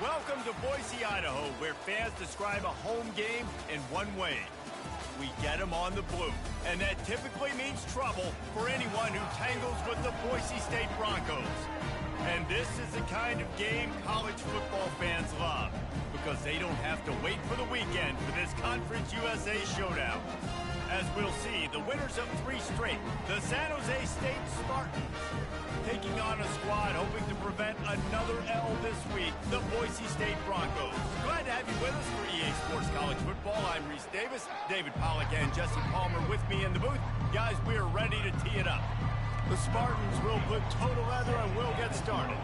Welcome to Boise, Idaho, where fans describe a home game in one way. We get them on the blue, and that typically means trouble for anyone who tangles with the Boise State Broncos. And this is the kind of game college football fans love, because they don't have to wait for the weekend for this Conference USA showdown. As we'll see, the winners of 3 straight, the San Jose State Spartans, taking on a squad hoping to prevent another L this week, the Boise State Broncos. Glad to have you with us for EA Sports College Football. I'm Reese Davis, David Pollack and Jesse Palmer with me in the booth. Guys, we are ready to tee it up. The Spartans will put total leather and we'll get started.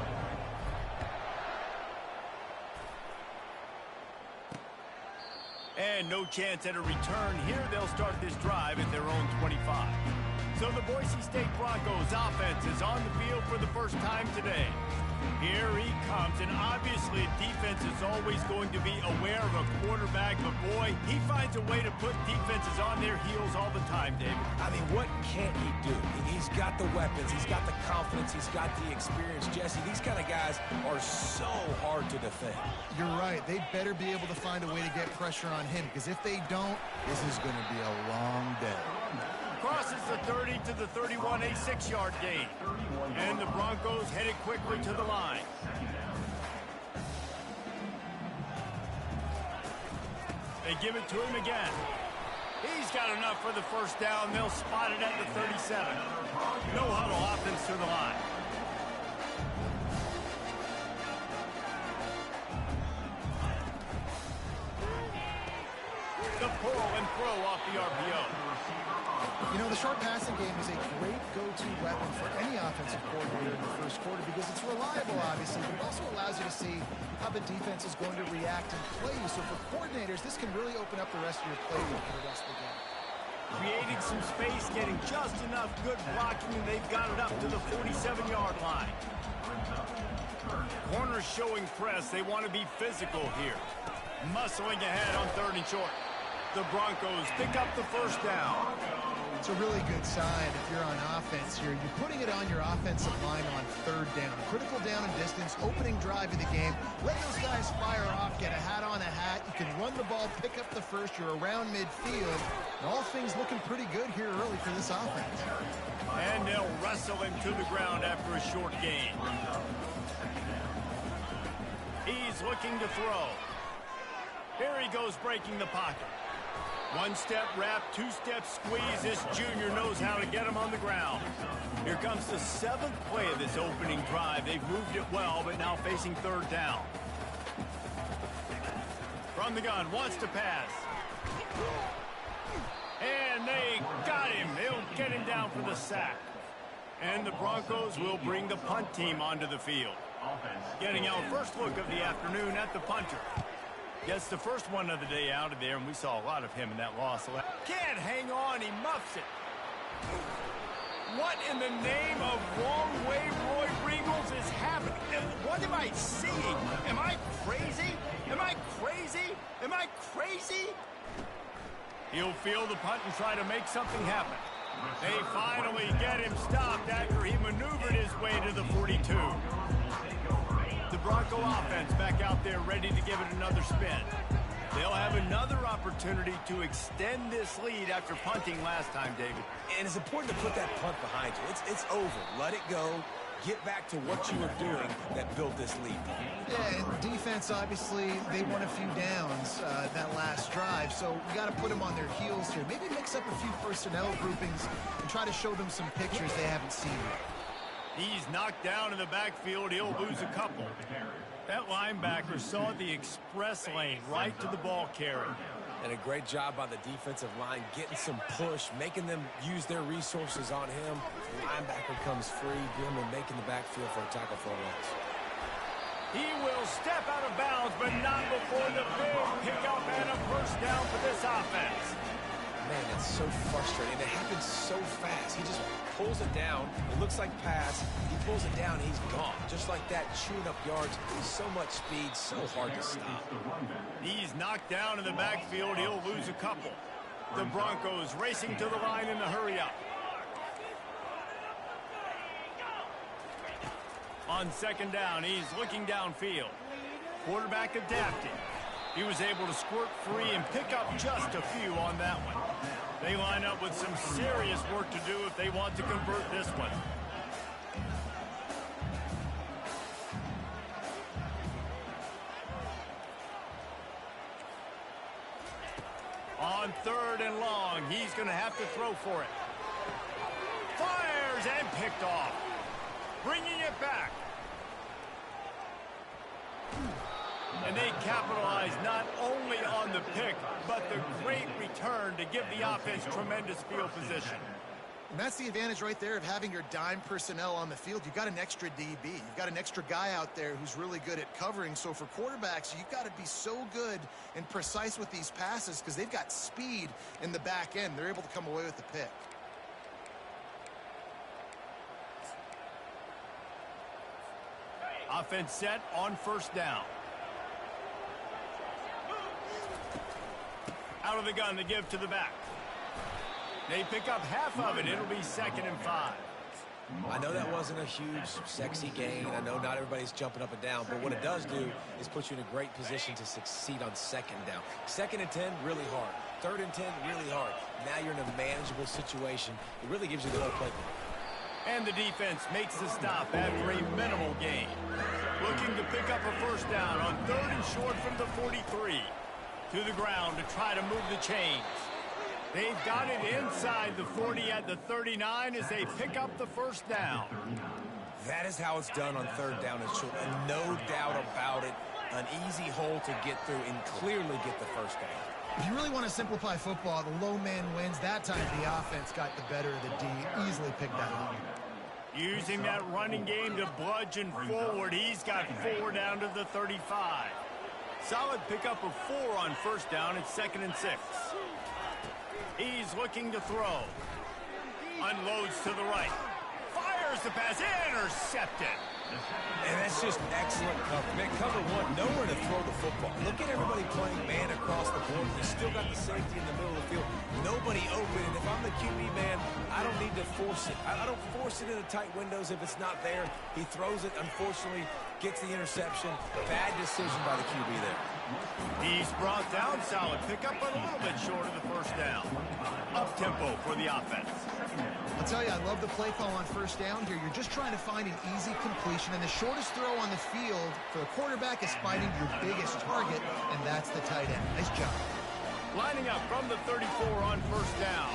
And no chance at a return here. They'll start this drive at their own 25. So the Boise State Broncos offense is on the field for the first time today. Here he comes, and obviously defense is always going to be aware of a quarterback, but boy, he finds a way to put defenses on their heels all the time, David. I mean, what can't he do? He's got the weapons, he's got the confidence, he's got the experience. Jesse, these kind of guys are so hard to defend. You're right. They better be able to find a way to get pressure on him, because if they don't, this is going to be a long day. Crosses the 30 to the 31, a 6-yard gain. And the Broncos headed quickly to the line. They give it to him again. He's got enough for the first down. They'll spot it at the 37. No huddle offense to the line. The pull and throw off the RPO. You know, the short passing game is a great go-to weapon for any offensive coordinator in the first quarter because it's reliable, obviously, but it also allows you to see how the defense is going to react and play you. So for coordinators, this can really open up the rest of your playbook for the rest of the game. Creating some space, getting just enough good blocking, and they've got it up to the 47-yard line. Corners showing press. They want to be physical here. Muscling ahead on 3rd and short. The Broncos pick up the first down. It's a really good sign if you're on offense here. You're putting it on your offensive line on 3rd down. Critical down and distance, opening drive of the game. Let those guys fire off, get a hat on a hat. You can run the ball, pick up the first. You're around midfield. And all things looking pretty good here early for this offense. And they'll wrestle him to the ground after a short gain. He's looking to throw. Here he goes breaking the pocket. 1-step wrap, 2-step squeeze. This junior knows how to get him on the ground. Here comes the 7th play of this opening drive. They've moved it well, but now facing 3rd down. From the gun, wants to pass. And they got him. They'll get him down for the sack. And the Broncos will bring the punt team onto the field. Getting our first look of the afternoon at the punter. Gets the first one of the day out of there, and we saw a lot of him in that loss. Can't hang on, he muffs it. What in the name of wrong way Roy Riegels is happening? What am I seeing? Am I crazy? Am I crazy? Am I crazy? He'll field the punt and try to make something happen. They finally get him stopped after he maneuvered his way to the 42. The Bronco offense back out there ready to give it another spin. They'll have another opportunity to extend this lead after punting last time, David. And it's important to put that punt behind you. It's over. Let it go. Get back to what you were doing that built this lead. Yeah, and defense, obviously, they won a few downs that last drive, so we got to put them on their heels here. Maybe mix up a few personnel groupings and try to show them some pictures they haven't seen yet. He's knocked down in the backfield. He'll lose a couple. That linebacker saw the express lane right to the ball carrier. And a great job by the defensive line, getting some push, making them use their resources on him. The linebacker comes free, boom, and making the backfield for a tackle for a loss. He will step out of bounds, but not before the big pickup and a first down for this offense. Man, it's so frustrating. It happens so fast. He just pulls it down. It looks like pass. He pulls it down, and he's gone. Just like that, chewing up yards. So much speed, so hard to stop. He's knocked down in the backfield. He'll lose a couple. The Broncos racing to the line in the hurry-up. On 2nd down, he's looking downfield. Quarterback adapted. He was able to squirt free and pick up just a few on that one. They line up with some serious work to do if they want to convert this one. On 3rd and long, he's going to have to throw for it. Fires and picked off. Bringing it back. And they capitalize not only on the pick, but the great return to give the offense tremendous field position. And that's the advantage right there of having your dime personnel on the field. You've got an extra DB. You've got an extra guy out there who's really good at covering. So for quarterbacks, you've got to be so good and precise with these passes because they've got speed in the back end. They're able to come away with the pick. Offense set on 1st down. Out of the gun to give to the back. They pick up half of it. It'll be 2nd and 5. I know that wasn't a huge, sexy gain. I know not everybody's jumping up and down, but what it does do is put you in a great position to succeed on 2nd down. 2nd and 10, really hard. 3rd and 10, really hard. Now you're in a manageable situation. It really gives you the whole playbook. And the defense makes the stop after a minimal gain. Looking to pick up a 1st down on 3rd and short from the 43. To the ground to try to move the chains. They've got it inside the 40 at the 39 as they pick up the 1st down. That is how it's done on 3rd down and short. And no doubt about it, an easy hole to get through and clearly get the 1st down. If you really want to simplify football, the low man wins. That time the offense got the better of the D. Easily picked that up. Using that running game to bludgeon forward. He's got 4 down to the 35. Solid pickup of 4 on 1st down. It's 2nd and 6. He's looking to throw. Unloads to the right. Fires the pass. Intercepted. And that's just excellent cover. Man, cover 1, nowhere to throw the football. Look at everybody playing man across the board. You still got the safety in the middle of the field. Nobody open. And if I'm the QB, man, I don't need to force it. I don't force it into tight windows if it's not there. He throws it, unfortunately, gets the interception. Bad decision by the QB there. He's brought down. Solid pickup, but a little bit short of the 1st down. Up-tempo for the offense. I'll tell you, I love the play call on 1st down here. You're just trying to find an easy completion, and the shortest throw on the field for the quarterback is finding your biggest target, and that's the tight end. Nice job. Lining up from the 34 on 1st down.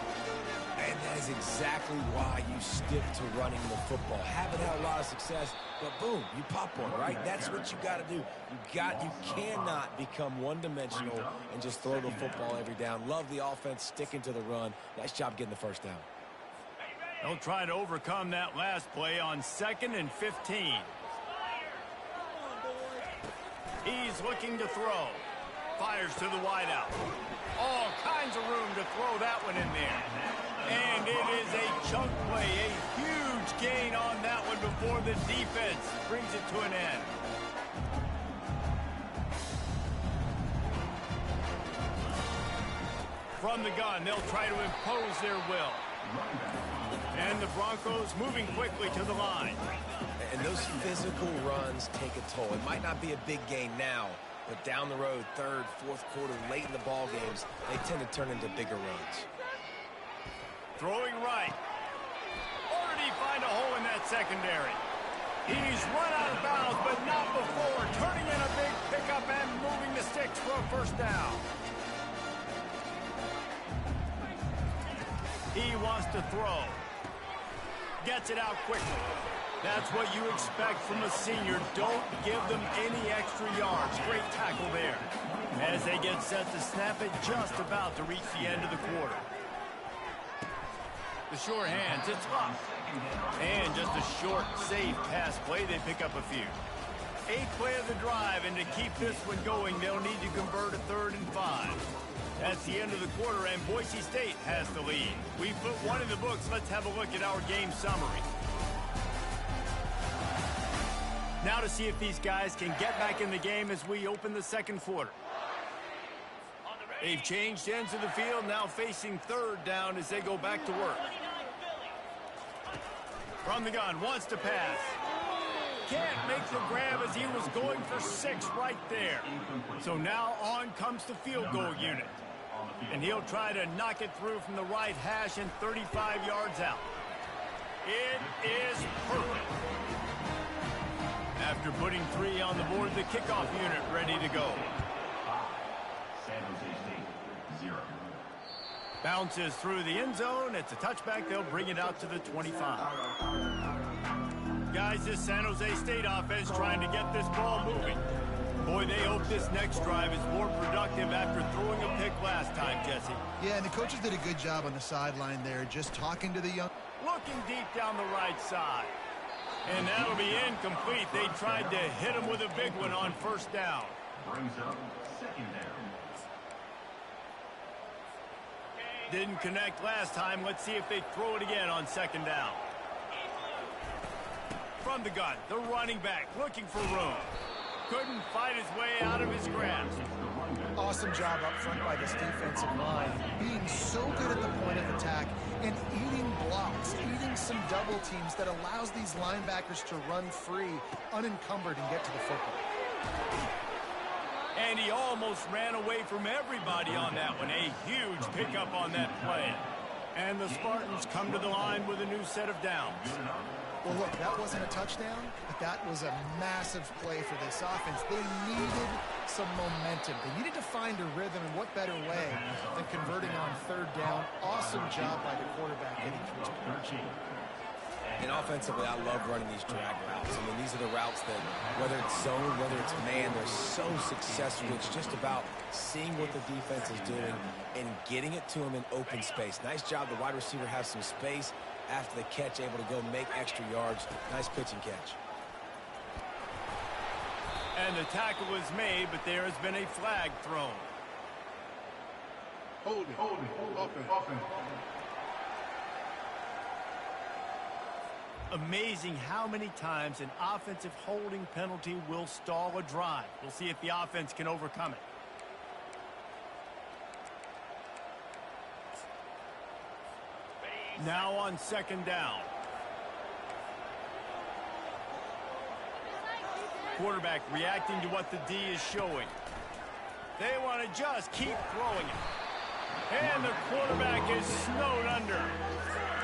And that is exactly why you stick to running the football. Haven't had a lot of success, but boom, you pop one, right? That's what you got to do. You cannot become one-dimensional and just throw the football every down. Love the offense sticking to the run. Nice job getting the 1st down. They'll try to overcome that last play on 2nd and 15. He's looking to throw. Fires to the wideout. All kinds of room to throw that one in there. And it is a chunk play, a huge gain on that one before the defense brings it to an end. From the gun, they'll try to impose their will. And the Broncos moving quickly to the line. And those physical runs take a toll. It might not be a big gain now, but down the road, 3rd, 4th quarter, late in the ball games, they tend to turn into bigger runs. Throwing right. Or did he find a hole in that secondary? He's run out of bounds, but not before. Turning in a big pickup and moving the sticks for a 1st down. He wants to throw. Gets it out quickly. That's what you expect from a senior. Don't give them any extra yards. Great tackle there. As they get set to snap it, just about to reach the end of the quarter. The short hands, it's up. And just a short, safe pass play. They pick up a few. 8th play of the drive, and to keep this one going, they'll need to convert a 3rd and 5. That's the end of the quarter, and Boise State has the lead. We put one in the books. Let's have a look at our game summary. Now to see if these guys can get back in the game as we open the 2nd quarter. They've changed ends of the field, now facing 3rd down as they go back to work. From the gun, wants to pass. can't make the grab as he was going for 6 right there. So now on comes the field goal unit. And he'll try to knock it through from the right hash and 35 yards out. It is perfect. After putting 3 on the board, the kickoff unit ready to go. Bounces through the end zone. It's a touchback. They'll bring it out to the 25. Guys, this San Jose State offense trying to get this ball moving. Boy, they hope this next drive is more productive after throwing a pick last time, Jesse. Yeah, and the coaches did a good job on the sideline there, just talking to the young... Looking deep down the right side. And that'll be incomplete. They tried to hit him with a big one on first down. Brings up second down. Didn't connect last time. Let's see if they throw it again on second down. From the gun, the running back looking for room. Couldn't fight his way out of his grasp. Awesome job up front by this defensive line, being so good at the point of attack and eating blocks, eating some double teams that allows these linebackers to run free, unencumbered, and get to the football. And he almost ran away from everybody on that one. A huge pickup on that play. And the Spartans come to the line with a new set of downs. Well, look, that wasn't a touchdown, but that was a massive play for this offense. They needed some momentum. They needed to find a rhythm, and what better way than converting on third down. Awesome job by the quarterback getting through his progression. And offensively, I love running these drag routes. I mean, these are the routes that, whether it's zone, whether it's man, they're so successful. It's just about seeing what the defense is doing and getting it to them in open space. Nice job. The wide receiver has some space after the catch, able to go make extra yards. Nice pitch and catch. And the tackle was made, but there has been a flag thrown. Hold it. Offense. Amazing how many times an offensive holding penalty will stall a drive. We'll see if the offense can overcome it. Now on second down. Quarterback reacting to what the D is showing. They want to just keep throwing it. And the quarterback is snowed under.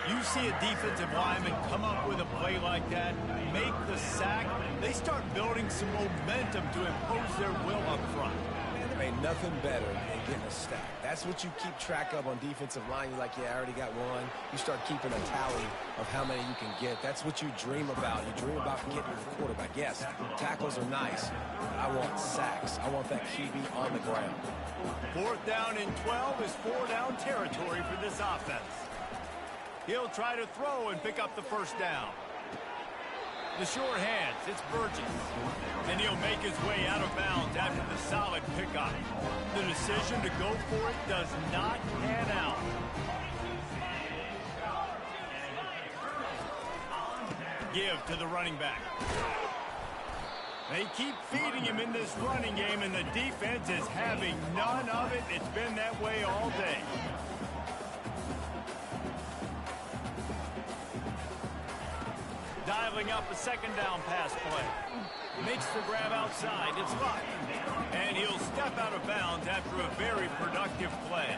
You see a defensive lineman come up with a play like that, make the sack, they start building some momentum to impose their will up front. Man, there ain't nothing better than getting a stack. That's what you keep track of on defensive line. You're like, yeah, I already got one. You start keeping a tally of how many you can get. That's what you dream about. You dream about getting to the quarterback. Yes, tackles are nice, but I want sacks. I want that QB on the ground. 4th down and 12 is 4-down territory for this offense. He'll try to throw and pick up the first down. The short hands, it's Burgess. And he'll make his way out of bounds after the solid pickup. The decision to go for it does not pan out. Give to the running back. They keep feeding him in this running game, and the defense is having none of it. It's been that way all day. Dialing up a second down pass play. Makes the grab outside. It's Luck. And he'll step out of bounds after a very productive play.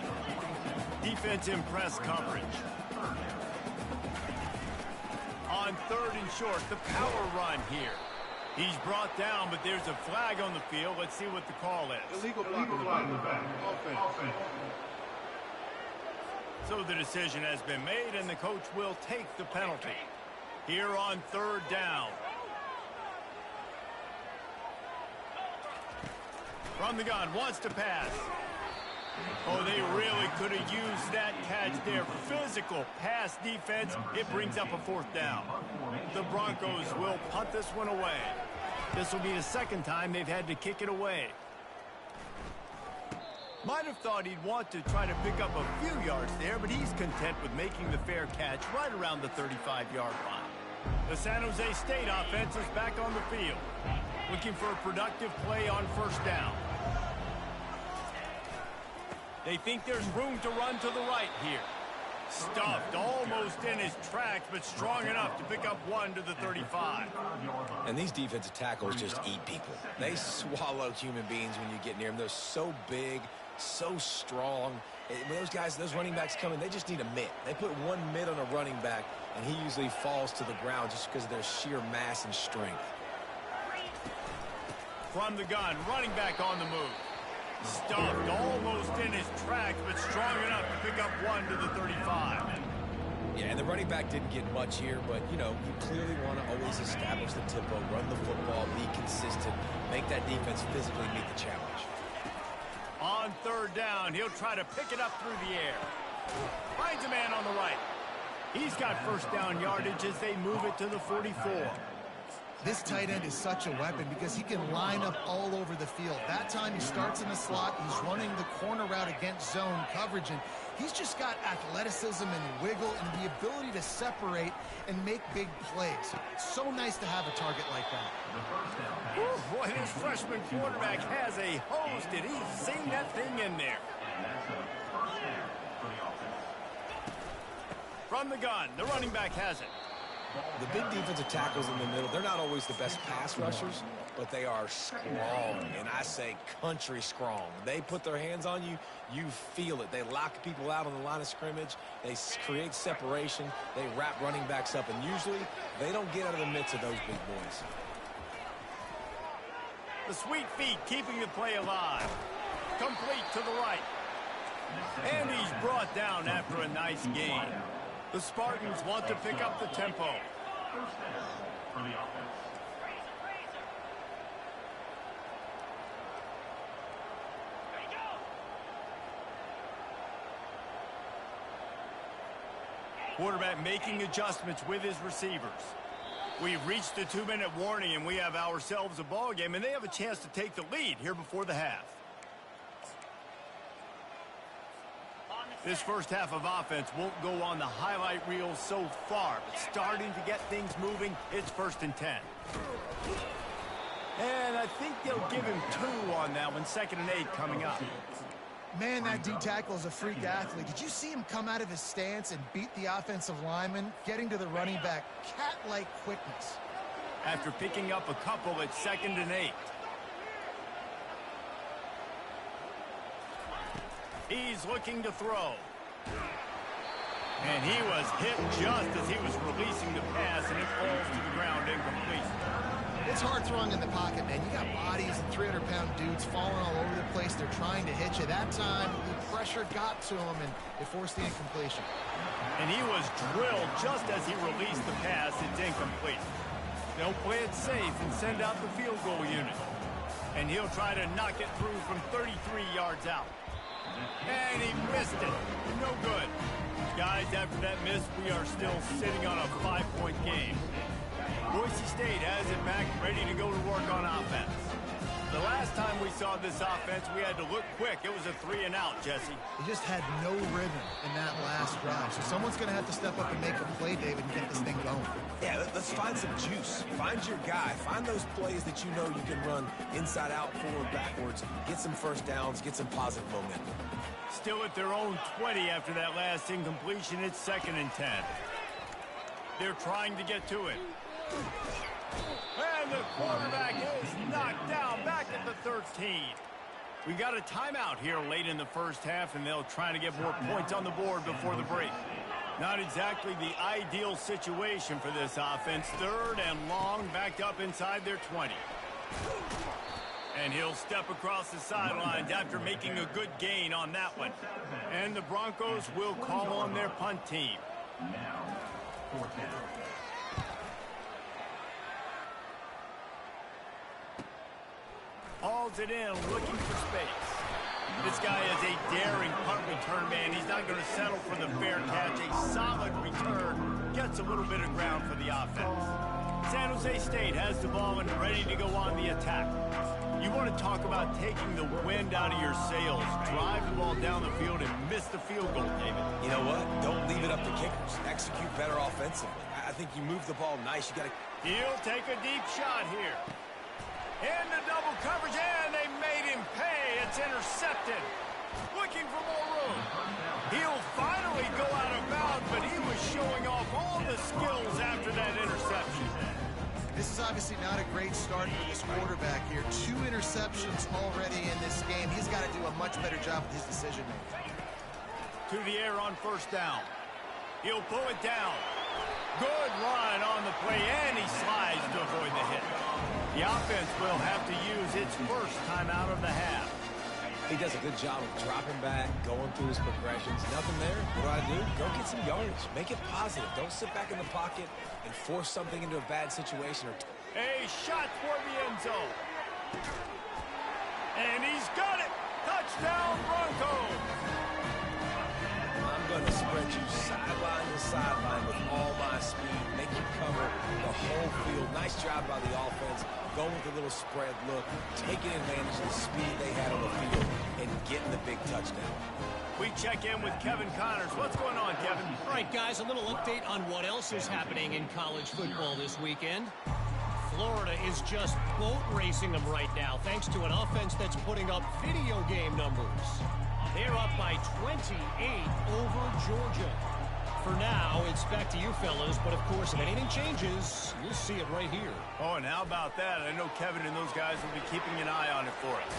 Defense in press coverage. On 3rd and short, the power run here. He's brought down, but there's a flag on the field. Let's see what the call is. Illegal block in the back. Offense. So the decision has been made, and the coach will take the penalty. Here on 3rd down. From the gun, wants to pass. Oh, they really could have used that catch there. Physical pass defense. It brings up a 4th down. The Broncos will punt this one away. This will be the second time they've had to kick it away. Might have thought he'd want to try to pick up a few yards there, but he's content with making the fair catch right around the 35-yard line. The San Jose State offense is back on the field, looking for a productive play on 1st down. They think there's room to run to the right here. Stuffed almost in his tracks, but strong enough to pick up one to the 35. And these defensive tackles just eat people. They swallow human beings when you get near them. They're so big, so strong. When those guys, those running backs come in, they just need a mitt. They put one mitt on a running back, and he usually falls to the ground just because of their sheer mass and strength. From the gun, running back on the move. Stuffed almost in his tracks, but strong enough to pick up one to the 35. Yeah, and the running back didn't get much here, but, you know, you clearly want to always establish the tempo, run the football, be consistent, make that defense physically meet the challenge. On third down, he'll try to pick it up through the air. Finds a man on the right. He's got first down yardage as they move it to the 44. This tight end is such a weapon because he can line up all over the field. That time he starts in the slot, he's running the corner route against zone coverage, and he's just got athleticism and wiggle and the ability to separate and make big plays. It's so nice to have a target like that. Whew, boy, this freshman quarterback has a hose. Did he sing that thing in there? From the gun, the running back has it. The big defensive tackles in the middle, they're not always the best pass rushers, but they are strong, and I say country strong. They put their hands on you, you feel it. They lock people out on the line of scrimmage. They create separation. They wrap running backs up, and usually they don't get out of the midst of those big boys. The sweet feet keeping the play alive. Complete to the right. And he's brought down after a nice gain. The Spartans want to pick up the tempo. First down for the offense. Quarterback making adjustments with his receivers. We've reached the 2-minute warning, and we have ourselves a ball game, and they have a chance to take the lead here before the half. This first half of offense won't go on the highlight reel so far, but starting to get things moving, it's 1st and 10. And I think they'll give him 2 on that one, 2nd and 8 coming up. Man, that D-tackle is a freak athlete. Did you see him come out of his stance and beat the offensive lineman, getting to the running back? Cat-like quickness. After picking up a couple at 2nd and 8. He's looking to throw. And he was hit just as he was releasing the pass, and it falls to the ground incomplete. It's hard throwing in the pocket, man. You got bodies and 300-pound dudes falling all over the place. They're trying to hit you. That time, the pressure got to him, and it forced the incompletion. And he was drilled just as he released the pass. It's incomplete. They'll play it safe and send out the field goal unit. And he'll try to knock it through from 33 yards out. And he missed it. No good. Guys, after that miss, we are still sitting on a 5-point game. Boise State has it back, ready to go to work on offense. The last time we saw this offense, we had to look quick. It was a 3-and-out, Jesse. He just had no rhythm in that last drive. So someone's going to have to step up and make a play, David, and get this thing going. Yeah, let's find some juice. Find your guy. Find those plays that you know you can run inside out, forward, backwards. Get some first downs. Get some positive momentum. Still at their own 20 after that last incompletion. It's 2nd and 10. They're trying to get to it. And the quarterback is knocked down back at the 13. We got a timeout here late in the first half, and they'll try to get more points on the board before the break. Not exactly the ideal situation for this offense. 3rd and long, backed up inside their 20. And he'll step across the sidelines after making a good gain on that one. And the Broncos will call on their punt team. Now, 4th down. Hauls it in, looking for space. This guy is a daring punt return man. He's not going to settle for the fair catch. A solid return gets a little bit of ground for the offense. San Jose State has the ball and ready to go on the attack. You want to talk about taking the wind out of your sails. Drive the ball down the field and miss the field goal, David. You know what? Don't leave it up to kickers. Execute better offensively. I think you move the ball nice. You got to. He'll take a deep shot here. Into double coverage, and they made him pay. It's intercepted. Looking for more room. He'll finally go out of bounds. showing off all the skills after that interception. This is obviously not a great start for this quarterback here. 2 interceptions already in this game. He's got to do a much better job with his decision-making. To the air on first down. He'll pull it down. Good run on the play, and he slides to avoid the hit. The offense will have to use its first timeout of the half. He does a good job of dropping back, going through his progressions. Nothing there. What do? Go get some yardage. Make it positive. Don't sit back in the pocket and force something into a bad situation. A shot toward the end zone. And he's got it. Touchdown, Broncos. I'm going to spread you sideline to sideline with all my speed. Make you cover the whole field. Nice job by the offense. Going with a little spread look, taking advantage of the speed they had on the field, and getting the big touchdown. We check in with Kevin Connors. What's going on, Kevin? All right, guys, a little update on what else is happening in college football this weekend. Florida is just boat racing them right now, thanks to an offense that's putting up video game numbers. They're up by 28 over Georgia. For now, it's back to you fellas, but of course, if anything changes, you'll see it right here. Oh, and how about that? I know Kevin and those guys will be keeping an eye on it for us.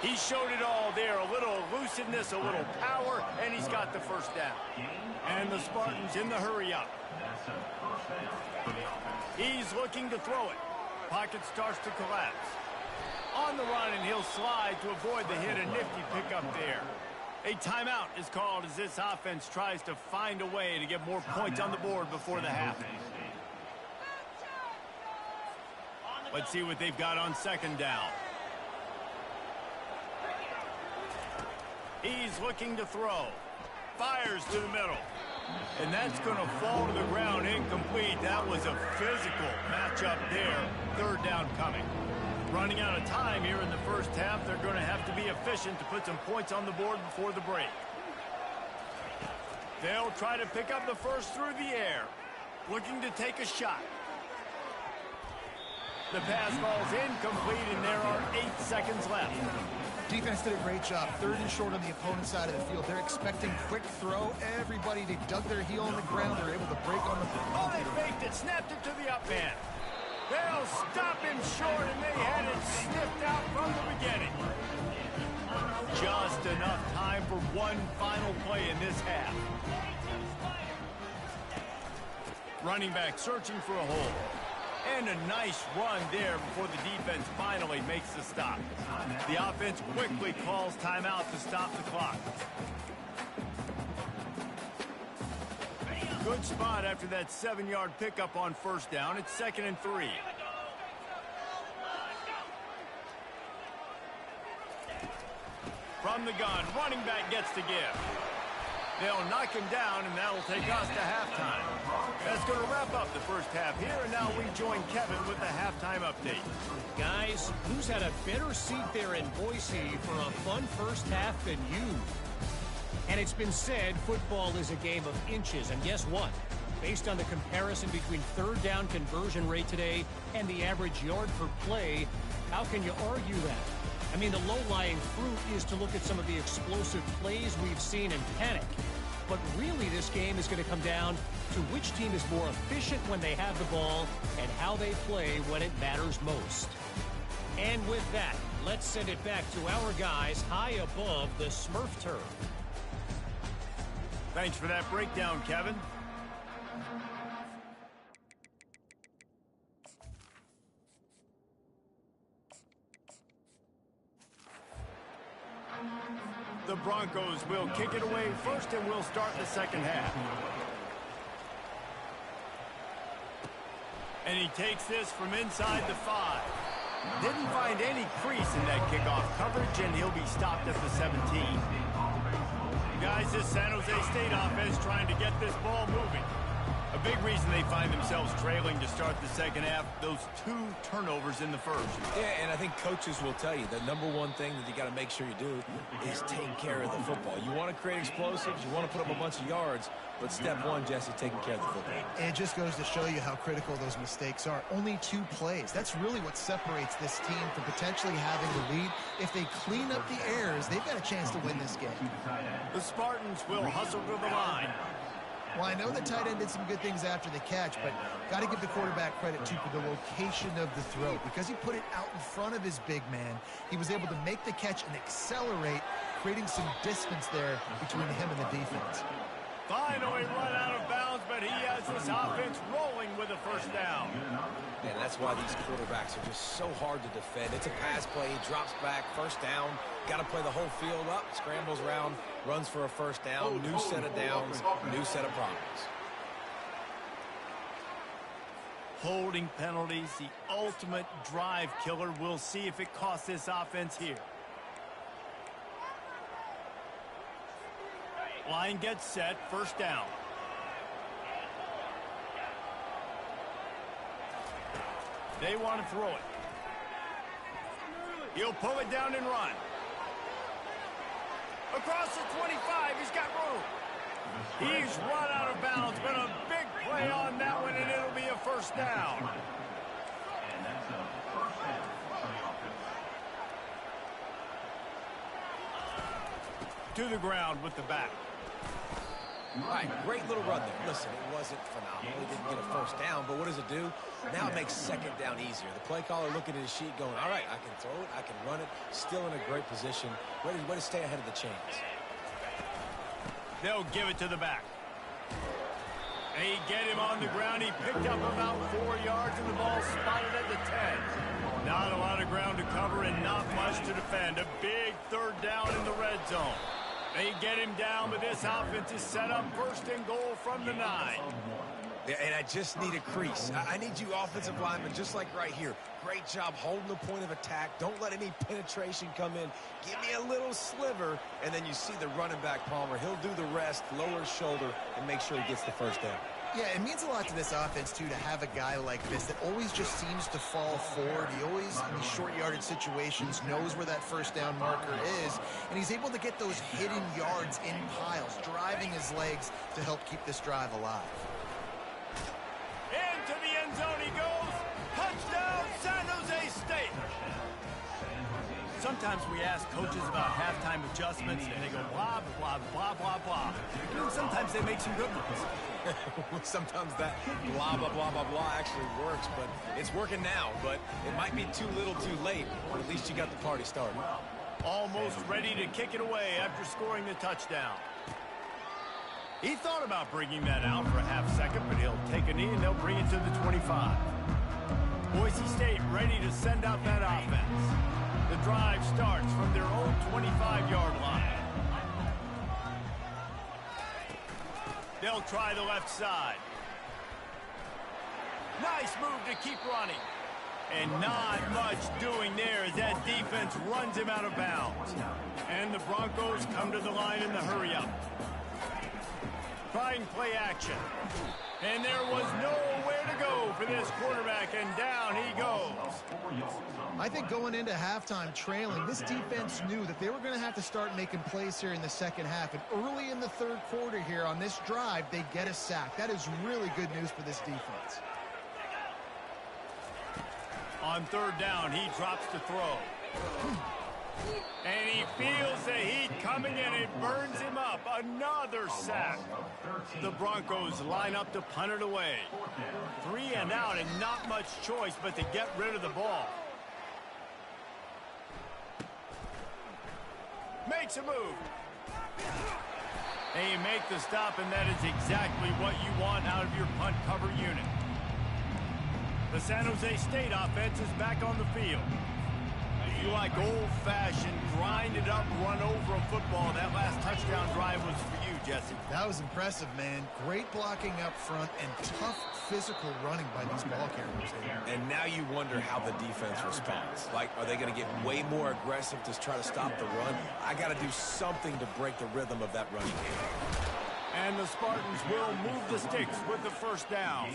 He showed it all there, a little elusiveness, a little power, and he's got the first down. And the Spartans in the hurry up. He's looking to throw it. Pocket starts to collapse. On the run, and he'll slide to avoid the hit. A nifty pickup there. A timeout is called as this offense tries to find a way to get more points on the board before the half. Let's see what they've got on second down. He's looking to throw. Fires to the middle. And that's going to fall to the ground incomplete. That was a physical matchup there. Third down coming. Running out of time here in the first half. They're going to have to be efficient to put some points on the board before the break. They'll try to pick up the first through the air. Looking to take a shot. The pass falls incomplete, and there are 8 seconds left. Defense did a great job. 3rd and short on the opponent's side of the field. They're expecting quick throw. Everybody, they dug their heel on the ground. They're able to break on the... Oh, they faked it, snapped it to the up man. They'll stop him short, and they had it sniffed out from the beginning. Just enough time for one final play in this half. Running back searching for a hole. And a nice run there before the defense finally makes the stop. The offense quickly calls timeout to stop the clock. Good spot after that 7-yard pickup on first down. It's 2nd and 3. From the gun, running back gets to give. They'll knock him down, and that'll take us to halftime. That's going to wrap up the first half here, and now we join Kevin with the halftime update. Guys, who's had a better seat there in Boise for a fun first half than you? And it's been said football is a game of inches, and guess what? Based on the comparison between third down conversion rate today and the average yard per play, how can you argue that? I mean, the low-lying fruit is to look at some of the explosive plays we've seen and panic. But really, this game is going to come down to which team is more efficient when they have the ball and how they play when it matters most. And with that, let's send it back to our guys high above the Smurf turf. Thanks for that breakdown, Kevin. The Broncos will kick it away first, and we'll start the second half. And he takes this from inside the 5. Didn't find any crease in that kickoff coverage, and he'll be stopped at the 17. Guys, this San Jose State offense trying to get this ball moving. A big reason they find themselves trailing to start the second half, those 2 turnovers in the first. Yeah, and I think coaches will tell you the number one thing that you got to make sure you do is take care of the football. You want to create explosives, you want to put up a bunch of yards, but step one, Jesse, taking care of the football. And it just goes to show you how critical those mistakes are. Only 2 plays. That's really what separates this team from potentially having the lead. If they clean up the errors, they've got a chance to win this game. The Spartans will hustle to the line. Well, I know the tight end did some good things after the catch, but got to give the quarterback credit, too, for the location of the throw. Because he put it out in front of his big man, he was able to make the catch and accelerate, creating some distance there between him and the defense. Finally run out of bounds, but he has this offense rolling with a first down. And that's why these quarterbacks are just so hard to defend. It's a pass play. He drops back, first down. Got to play the whole field up, scrambles around, runs for a first down, new set of downs, new set of problems. Holding penalties, the ultimate drive killer. We'll see if it costs this offense here. Line gets set, first down. They want to throw it. He'll pull it down and run. Across the 25, he's got room. He's run out of bounds, but a big play on that one, and it'll be a first down. And that's a first down for the offense. To the ground with the back. All right, great little run there. Listen, it wasn't phenomenal. He didn't get a first down, but what does it do? Now it makes second down easier. The play caller looking at his sheet going, all right, I can throw it, I can run it, still in a great position. Way to stay ahead of the chains. They'll give it to the back. They get him on the ground. He picked up about 4 yards, and the ball spotted at the 10. Not a lot of ground to cover and not much to defend. A big third down in the red zone. They get him down, but this offense is set up first and goal from the 9. Yeah, and I just need a crease. I need you offensive linemen, just like right here. Great job holding the point of attack. Don't let any penetration come in. Give me a little sliver, and then you see the running back, Palmer. He'll do the rest, lower his shoulder, and make sure he gets the first down. Yeah, it means a lot to this offense, too, to have a guy like this that always just seems to fall forward. He always, in these short yardage situations, knows where that first down marker is, and he's able to get those hidden yards in piles, driving his legs to help keep this drive alive. Into the end zone he goes. Touchdown, San Jose State. Sometimes we ask coaches about halftime adjustments, and they go blah, blah, blah, blah, blah. And sometimes they make some good ones. Sometimes that blah, blah, blah, blah, blah actually works, but it's working now. But it might be too little too late, but at least you got the party started. Almost ready to kick it away after scoring the touchdown. He thought about bringing that out for a half second, but he'll take a knee and they'll bring it to the 25. Boise State ready to send out that offense. The drive starts from their own 25-yard line. They'll try the left side. Nice move to keep running. And not much doing there as that defense runs him out of bounds. And the Broncos come to the line in the hurry-up. Trying play action. And there was nowhere to go for this quarterback, and down he goes. I think going into halftime trailing, this defense knew that they were going to have to start making plays here in the second half. And early in the third quarter here on this drive, they get a sack. That is really good news for this defense. On third down, he drops to throw. And he feels the heat coming in. It burns him up. Another sack. The Broncos line up to punt it away. 3 and out and not much choice but to get rid of the ball. Makes a move. And you make the stop, and that is exactly what you want out of your punt cover unit. The San Jose State offense is back on the field. If you like old-fashioned, grind-it-up, run-over a football, that last touchdown drive was for you, Jesse. That was impressive, man. Great blocking up front and tough physical running by these ball carriers. And now you wonder how the defense responds. Like, are they going to get way more aggressive to try to stop the run? I got to do something to break the rhythm of that running game. And the Spartans will move the sticks with the first down.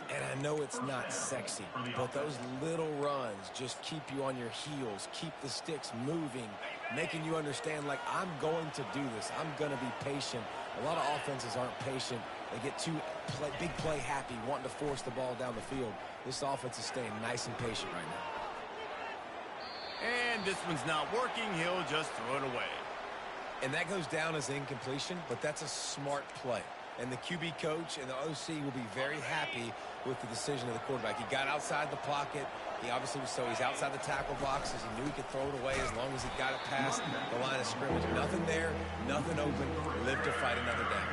And I know it's not sexy, but those little runs just keep you on your heels, keep the sticks moving, making you understand, like, I'm going to do this. I'm going to be patient. A lot of offenses aren't patient. They get too big play happy, wanting to force the ball down the field. This offense is staying nice and patient right now. And this one's not working. He'll just throw it away. And that goes down as incompletion, but that's a smart play. And the QB coach and the OC will be very happy with the decision of the quarterback. He got outside the pocket. He obviously was he's outside the tackle boxes. He knew he could throw it away as long as he got it past the line of scrimmage. Nothing there, nothing open. Live to fight another down.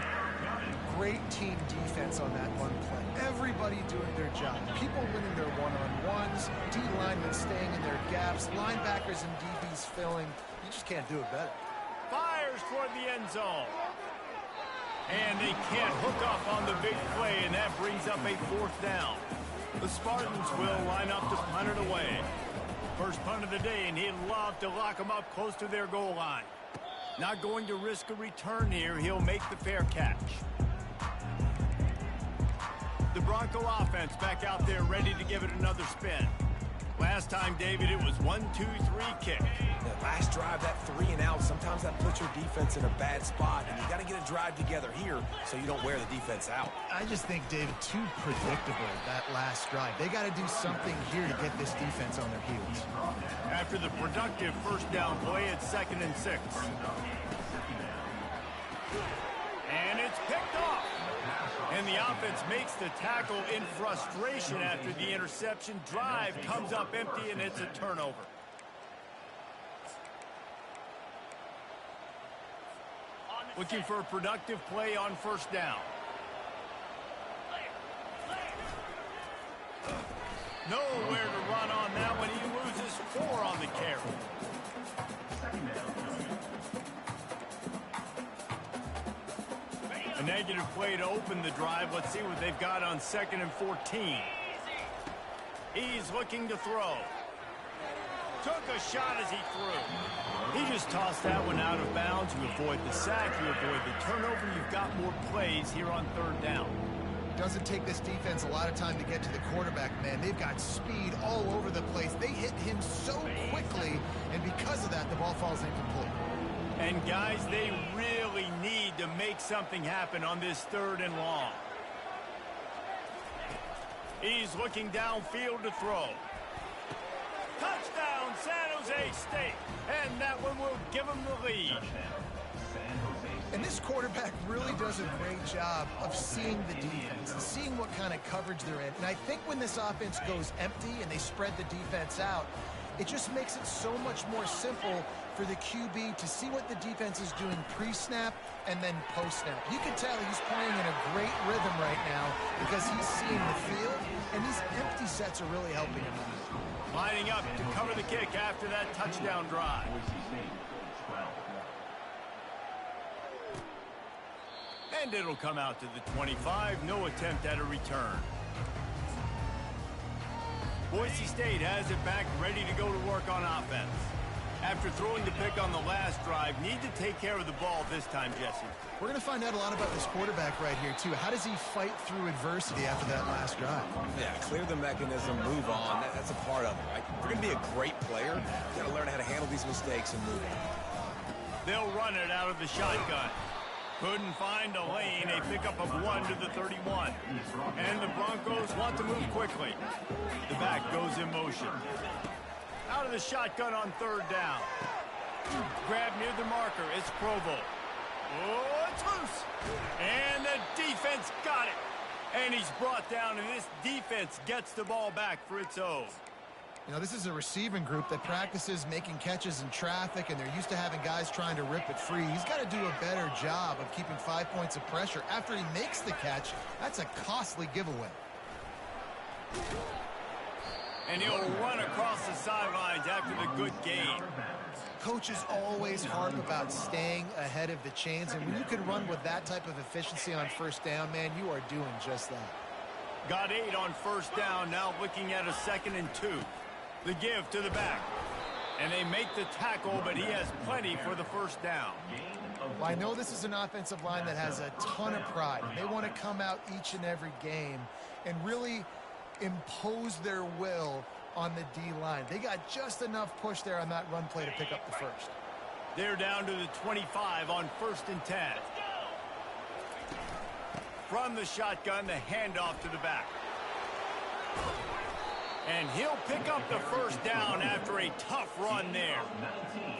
Great team defense on that one play. Everybody doing their job. People winning their one-on-ones, D linemen staying in their gaps, linebackers and DBs filling. You just can't do it better. Fires toward the end zone. And they can't hook up on the big play, and that brings up a 4th down. The Spartans will line up to punt it away. First punt of the day, and he'd love to lock them up close to their goal line. Not going to risk a return here. He'll make the fair catch. The Bronco offense back out there ready to give it another spin. Last time, David, it was 1-2-3 kick. That last drive, that 3 and out, sometimes that puts your defense in a bad spot, and you got to get a drive together here so you don't wear the defense out. I just think, David, too predictable, that last drive. They got to do something here to get this defense on their heels. After the productive first down play, it's 2nd and 6. And it's picked off. And the offense makes the tackle in frustration after the interception. Drive comes up empty, and it's a turnover. Looking for a productive play on first down. Nowhere to run on that one. He loses 4 on the carry. A negative play to open the drive. Let's see what they've got on 2nd and 14. He's looking to throw. Took a shot as he threw. He just tossed that one out of bounds. You avoid the sack, you avoid the turnover. You've got more plays here on 3rd down. Doesn't take this defense a lot of time to get to the quarterback, man. They've got speed all over the place. They hit him so quickly, and because of that, the ball falls incomplete. And, guys, they really need to make something happen on this 3rd and long. He's looking downfield to throw. Touchdown, San Jose State. And that one will give them the lead. And this quarterback really does a great job of seeing the defense and seeing what kind of coverage they're in. And I think when this offense goes empty and they spread the defense out, it just makes it so much more simple for the QB to see what the defense is doing pre-snap and then post-snap. You can tell he's playing in a great rhythm right now because he's seeing the field, and these empty sets are really helping him out. Lining up to cover the kick after that touchdown drive. And it'll come out to the 25. No attempt at a return. Boise State has it back, ready to go to work on offense. After throwing the pick on the last drive, need to take care of the ball this time, Jesse. We're going to find out a lot about this quarterback right here, too. How does he fight through adversity after that last drive? Yeah, clear the mechanism, move on. That's a part of it, right? If you're going to be a great player, you got to learn how to handle these mistakes and move on. They'll run it out of the shotgun. Couldn't find a lane. A pickup of 1 to the 31. And the Broncos want to move quickly. The back goes in motion. Out of the shotgun on 3rd down. Grab near the marker. It's Provo. Oh, it's loose. And the defense got it. And he's brought down, and this defense gets the ball back for its own. You know, this is a receiving group that practices making catches in traffic, and they're used to having guys trying to rip it free. He's got to do a better job of keeping 5 points of pressure. After he makes the catch, that's a costly giveaway. And he'll run across the sidelines after the good gain. Coaches always harp about staying ahead of the chains, and when you can run with that type of efficiency on 1st down, man, you are doing just that. Got 8 on 1st down, now looking at a 2nd and 2. The give to the back. And they make the tackle, but he has plenty for the 1st down. Well, I know this is an offensive line that has a ton of pride. They want to come out each and every game and really impose their will on the D-line. They got just enough push there on that run play to pick up the 1st. They're down to the 25 on 1st and 10. From the shotgun, the handoff to the back. And he'll pick up the 1st down after a tough run there.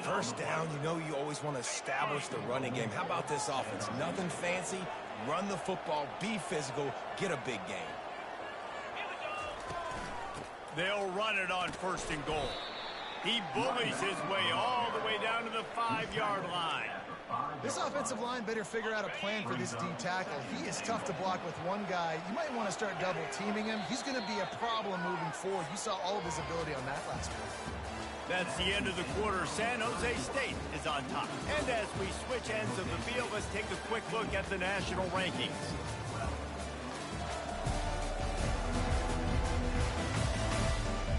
1st down, you know you always want to establish the running game. How about this offense? Nothing fancy, run the football, be physical, get a big gain. They'll run it on 1st and goal. He bullies his way all the way down to the 5-yard line. This offensive line better figure out a plan for this D tackle. He is tough to block with one guy. You might want to start double teaming him. He's going to be a problem moving forward. You saw all of his ability on that last one. That's the end of the quarter. San Jose State is on top. And as we switch ends of the field, let's take a quick look at the national rankings.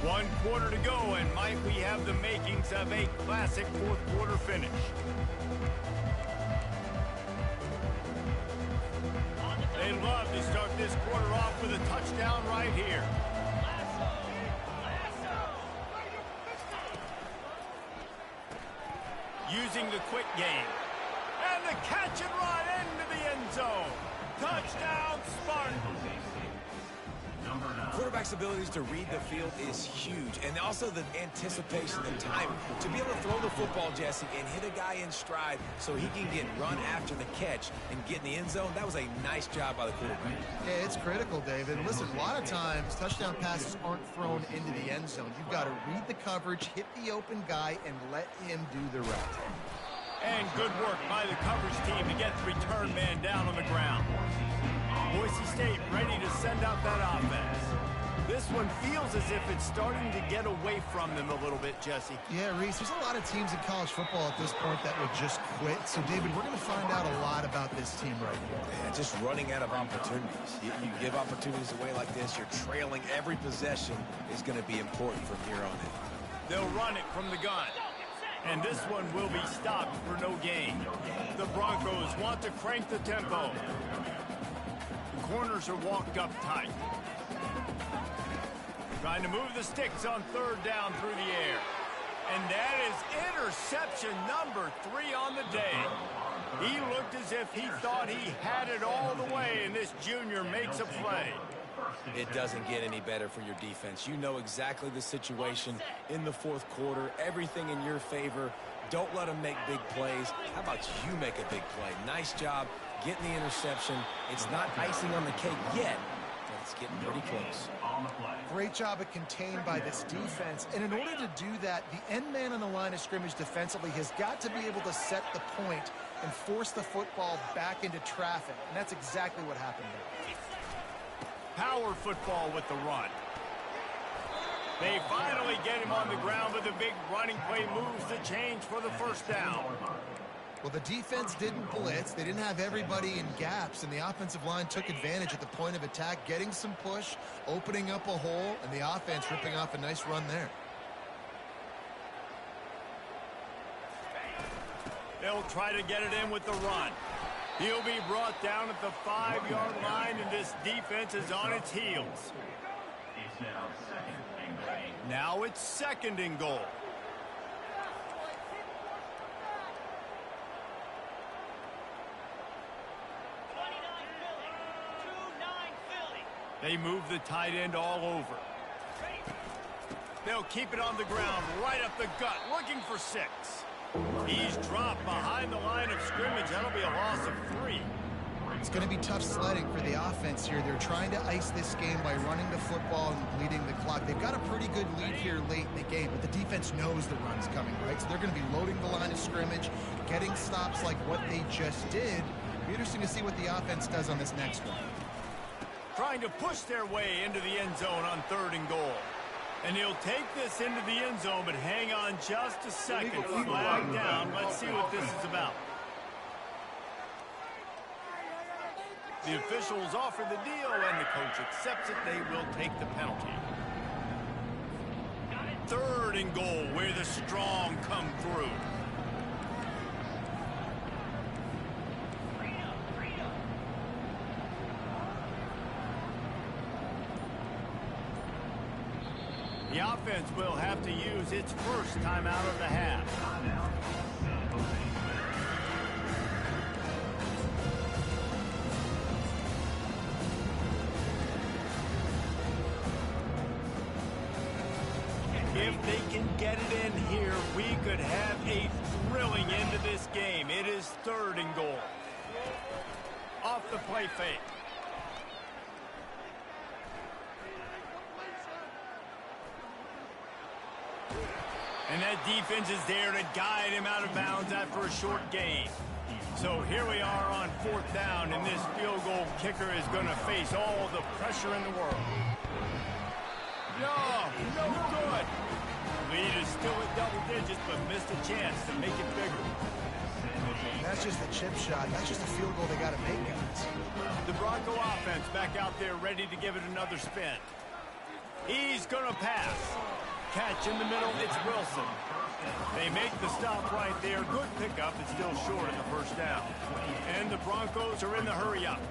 One quarter to go, and might we have the makings of a classic fourth quarter finish. They love to start this quarter off with a touchdown right here. Using the quick game. And the catch and run into the end zone. Touchdown, Spartans. Quarterback's abilities to read the field is huge, and also the anticipation, the timing. To be able to throw the football, Jesse, and hit a guy in stride so he can get run after the catch and get in the end zone, that was a nice job by the quarterback. Yeah, it's critical, David. Listen, a lot of times touchdown passes aren't thrown into the end zone. You've got to read the coverage, hit the open guy, and let him do the rest. And good work by the coverage team to get the return man down on the ground. Boise State ready to send out that offense. This one feels as if it's starting to get away from them a little bit, Jesse. Yeah, Reese, there's a lot of teams in college football at this point that would just quit. So, David, we're going to find out a lot about this team right here. Yeah, just running out of opportunities. You give opportunities away like this, you're trailing every possession is going to be important from here on in. They'll run it from the gun. And this one will be stopped for no gain. The Broncos want to crank the tempo. The corners are walked up tight. Trying to move the sticks on 3rd down through the air. And that is interception number 3 on the day. He looked as if he thought he had it all the way, and this junior makes a play. It doesn't get any better for your defense. You know exactly the situation in the 4th quarter. Everything in your favor. Don't let them make big plays. How about you make a big play? Nice job getting the interception. It's not icing on the cake yet, but it's getting pretty close. Great job of contained by this defense. And in order to do that, the end man on the line of scrimmage defensively has got to be able to set the point and force the football back into traffic. And that's exactly what happened there. Power football with the run. They finally get him on the ground, but the big running play moves the change for the 1st down. Well, the defense didn't blitz. They didn't have everybody in gaps, and the offensive line took advantage at the point of attack, getting some push, opening up a hole, and the offense ripping off a nice run there. They'll try to get it in with the run. He'll be brought down at the 5-yard line, and this defense is on its heels. Now it's 2nd and goal. They move the tight end all over. They'll keep it on the ground, right up the gut, looking for 6. He's dropped behind the line of scrimmage. That'll be a loss of 3. It's going to be tough sledding for the offense here. They're trying to ice this game by running the football and bleeding the clock. They've got a pretty good lead here late in the game, but the defense knows the run's coming, right? So they're going to be loading the line of scrimmage, getting stops like what they just did. It'll be interesting to see what the offense does on this next one. Trying to push their way into the end zone on 3rd and goal. And he'll take this into the end zone, but hang on just a second. Flag down. Let's see what this is about. The officials offer the deal, and the coach accepts it. They will take the penalty. 3rd and goal, where the strong come through. The offense will have to use its first timeout of the half. If they can get it in here, we could have a thrilling end to this game. It is 3rd and goal. off the play fake. And that defense is there to guide him out of bounds after a short gain. So here we are on 4th down, and this field goal kicker is going to face all the pressure in the world. No good. Lead is still at double digits, but missed a chance to make it bigger. That's just a chip shot. That's just a field goal they got to make, guys. The Bronco offense back out there ready to give it another spin. He's going to pass. Catch in the middle, it's Wilson. They make the stop right there. Good pickup, it's still short of the first down. And the Broncos are in the hurry-up.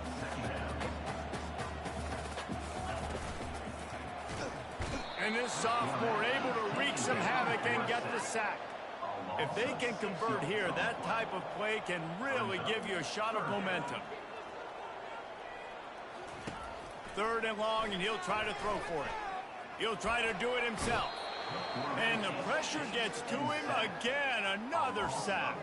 And this sophomore able to wreak some havoc and get the sack. If they can convert here, that type of play can really give you a shot of momentum. 3rd and long, and he'll try to throw for it. He'll try to do it himself. And the pressure gets to him again. Another sack.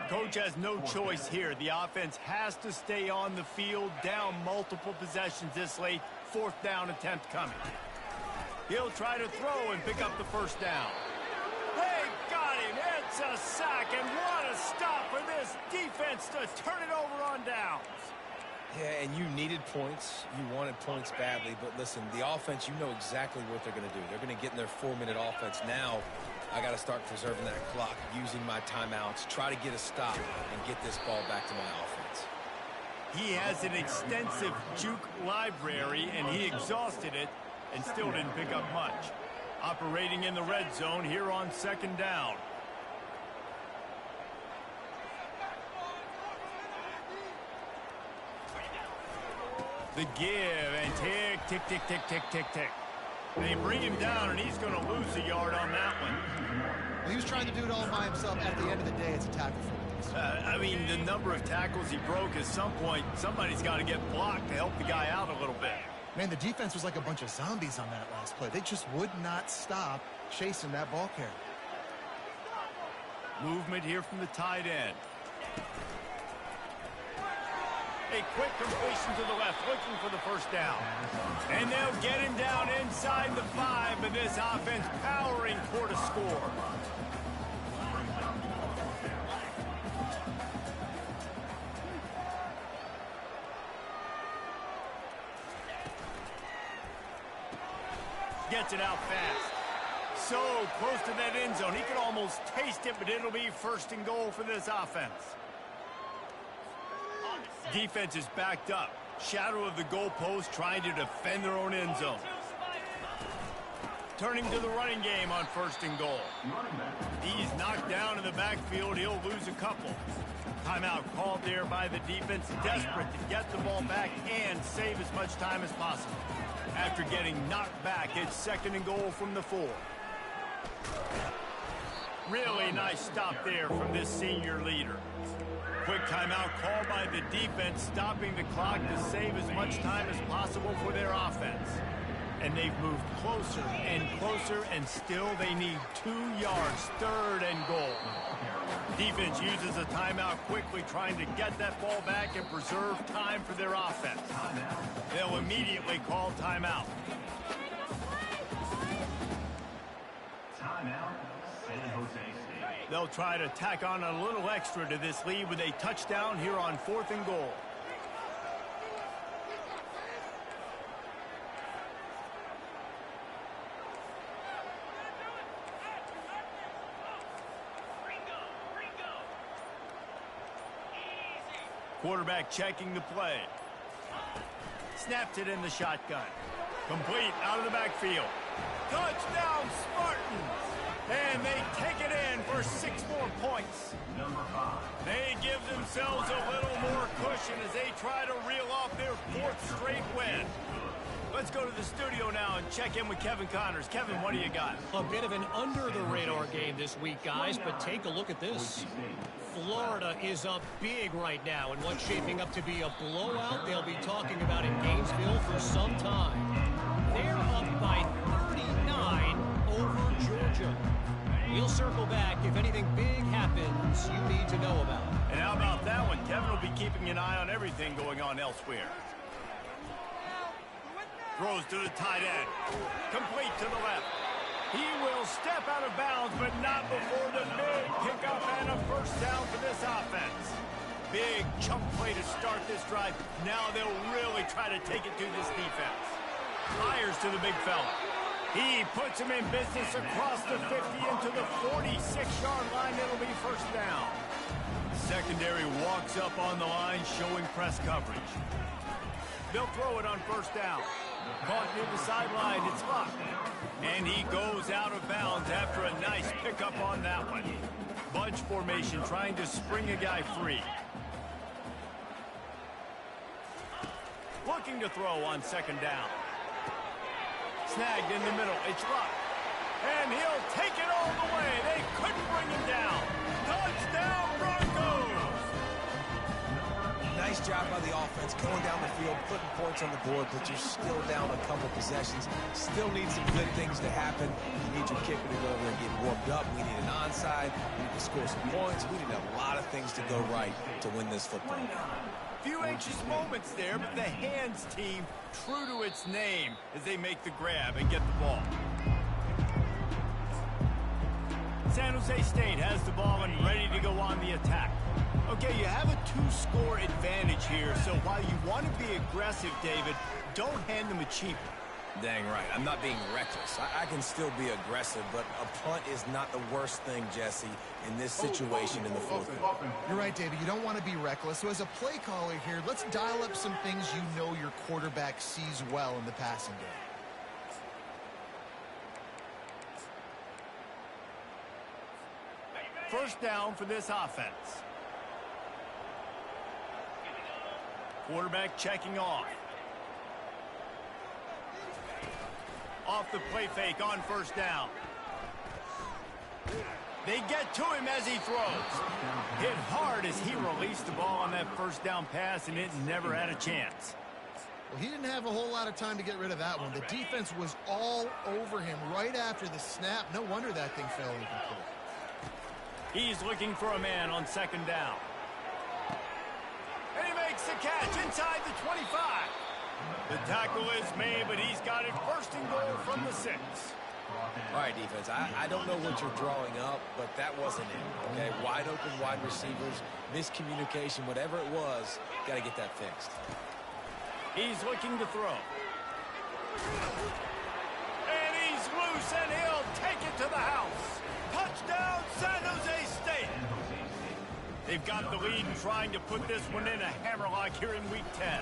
Coach has no choice here. The offense has to stay on the field, down multiple possessions this late. 4th down attempt coming. He'll try to throw and pick up the first down. They got him. It's a sack, and what a stop for this defense to turn it over on downs. Yeah, and you needed points. You wanted points badly. But listen, the offense, you know exactly what they're going to do. They're going to get in their 4-minute offense. Now, I got to start preserving that clock, using my timeouts, try to get a stop, and get this ball back to my offense. He has an extensive juke library, and he exhausted it and still didn't pick up much. Operating in the red zone here on 2nd down. The give, and tick, tick, tick, tick, tick, tick, tick. They bring him down, and he's going to lose a yard on that one. Well, he was trying to do it all by himself. At the end of the day, it's a tackle for him. I mean, the number of tackles he broke, at some point, somebody's got to get blocked to help the guy out a little bit. Man, the defense was like a bunch of zombies on that last play. They just would not stop chasing that ball carrier. Movement here from the tight end. A quick completion to the left, looking for the first down. And they'll get him down inside the 5, but this offense powering toward a score. Gets it out fast. So close to that end zone. He could almost taste it, but it'll be 1st and goal for this offense. Defense is backed up. Shadow of the goalpost, trying to defend their own end zone. Turning to the running game on 1st and goal. He's knocked down in the backfield. He'll lose a couple. Timeout called there by the defense, desperate to get the ball back and save as much time as possible. After getting knocked back, it's 2nd and goal from the 4. Really nice stop there from this senior leader. Quick timeout called by the defense, stopping the clock to save as much time as possible for their offense. And they've moved closer and closer, and still they need 2 yards, 3rd and goal. Defense uses a timeout quickly, trying to get that ball back and preserve time for their offense. They'll immediately call timeout. Timeout, San Jose State. They'll try to tack on a little extra to this lead with a touchdown here on 4th and goal. Quarterback checking the play. Snapped it in the shotgun. Complete out of the backfield. Touchdown Spartans! And they take it in for 6 more points. Number 5. They give themselves a little more cushion as they try to reel off their 4th straight win. Let's go to the studio now and check in with Kevin Connors. Kevin, what do you got? A bit of an under-the-radar game this week, guys, but take a look at this. Florida is up big right now in what's shaping up to be a blowout they'll be talking about in Gainesville for some time. They're up by 39 over Georgia. He'll circle back if anything big happens you need to know about. And how about that one? Kevin will be keeping an eye on everything going on elsewhere. Throws to the tight end. Complete to the left. He will step out of bounds, but not before the big pickup and a first down for this offense. Big chunk play to start this drive. Now they'll really try to take it to this defense. Fires to the big fella. He puts him in business across the 50 into the 46-yard line. It'll be first down. Secondary walks up on the line, showing press coverage. They'll throw it on first down. Caught near the sideline. It's locked. And he goes out of bounds after a nice pickup on that one. Bunch formation trying to spring a guy free. Looking to throw on second down. Snagged in the middle. It's locked. And he'll take it all the way. They couldn't bring him down. Touchdown, Broncos! Nice job by the offense going down the field, putting points on the board, but you're still down a couple possessions. Still need some good things to happen. You need your kicker to go over and get warmed up. We need an onside. We need to score some points. We need a lot of things to go right to win this football game. Few anxious moments there, but the hands team true to its name as they make the grab and get the ball. San Jose State has the ball and ready to go on the attack. Okay, you have a two-score advantage here, so while you want to be aggressive, David, don't hand them a cheap one. Dang right. I'm not being reckless. I can still be aggressive, but a punt is not the worst thing, Jesse, in this situation in the fourth quarter. You're right, David. You don't want to be reckless. So as a play caller here, let's dial up some things you know your quarterback sees well in the passing game. First down for this offense. Quarterback checking off. Off the play fake on first down. They get to him as he throws. Hit hard as he released the ball on that first down pass, and it never had a chance. Well, he didn't have a whole lot of time to get rid of that one. The defense was all over him right after the snap. No wonder that thing fell incomplete. He's looking for a man on second down. And he makes the catch inside the 25. The tackle is made, but he's got it first and goal from the 6. All right, defense, I don't know what you're drawing up, but that wasn't it, okay? Wide open wide receivers, miscommunication, whatever it was, got to get that fixed. He's looking to throw. And he's loose, and he'll take it to the house. Touchdown, San Jose State. They've got the lead and trying to put this one in a hammerlock here in Week 10.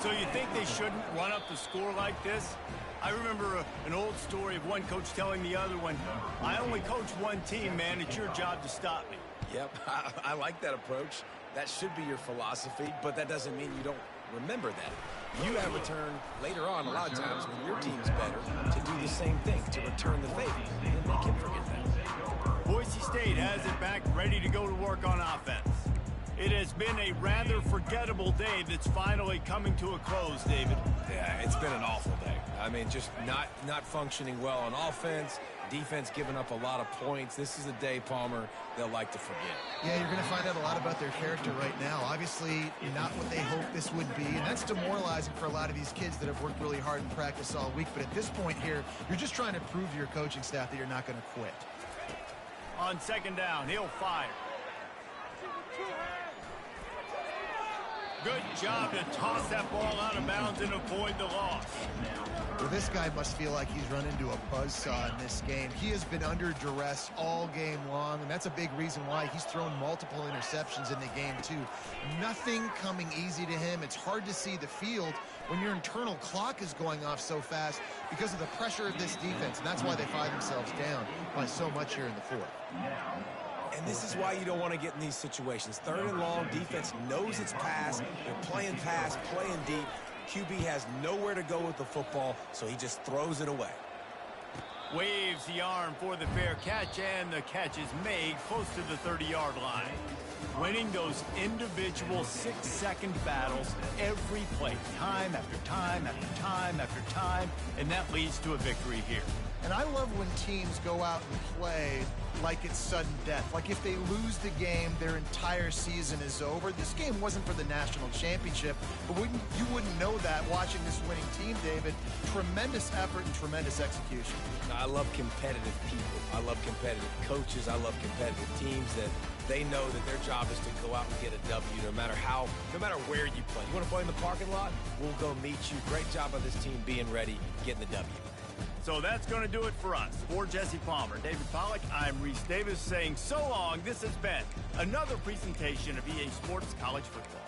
So you think they shouldn't run up the score like this? I remember an old story of one coach telling the other one, I only coach one team, man. It's your job to stop me. Yep, I like that approach. That should be your philosophy, but that doesn't mean you don't remember that. You have a turn later on a lot of times when your team's better to do the same thing, to return the favor, and they can forget that. Boise State has it back, ready to go to work on offense. It has been a rather forgettable day that's finally coming to a close, David. Yeah, it's been an awful day. I mean, just not functioning well on offense, defense giving up a lot of points. This is a day, Palmer, they'll like to forget. Yeah, you're going to find out a lot about their character right now. Obviously, not what they hoped this would be, and that's demoralizing for a lot of these kids that have worked really hard in practice all week. But at this point here, you're just trying to prove to your coaching staff that you're not going to quit. On second down, he'll fire. Good job to toss that ball out of bounds and avoid the loss. Well, this guy must feel like he's run into a buzzsaw in this game. He has been under duress all game long, and that's a big reason why he's thrown multiple interceptions in the game, too. Nothing coming easy to him. It's hard to see the field when your internal clock is going off so fast because of the pressure of this defense, and that's why they find themselves down by so much here in the fourth. And this is why you don't want to get in these situations. Third and long, defense knows it's pass. They're playing pass, playing deep. QB has nowhere to go with the football, so he just throws it away. Waves the arm for the fair catch, and the catch is made close to the 30-yard line. Winning those individual 6-second battles every play, time after time after time after time, and that leads to a victory here. And I love when teams go out and play like it's sudden death. Like if they lose the game, their entire season is over. This game wasn't for the national championship, but you wouldn't know that watching this winning team, David. Tremendous effort and tremendous execution. I love competitive people. I love competitive coaches. I love competitive teams that they know that their job is to go out and get a W no matter where you play. You want to play in the parking lot? We'll go meet you. Great job of this team being ready, getting the W. So that's going to do it for us. For Jesse Palmer, David Pollack, I'm Reese Davis saying so long. This has been another presentation of EA Sports College Football.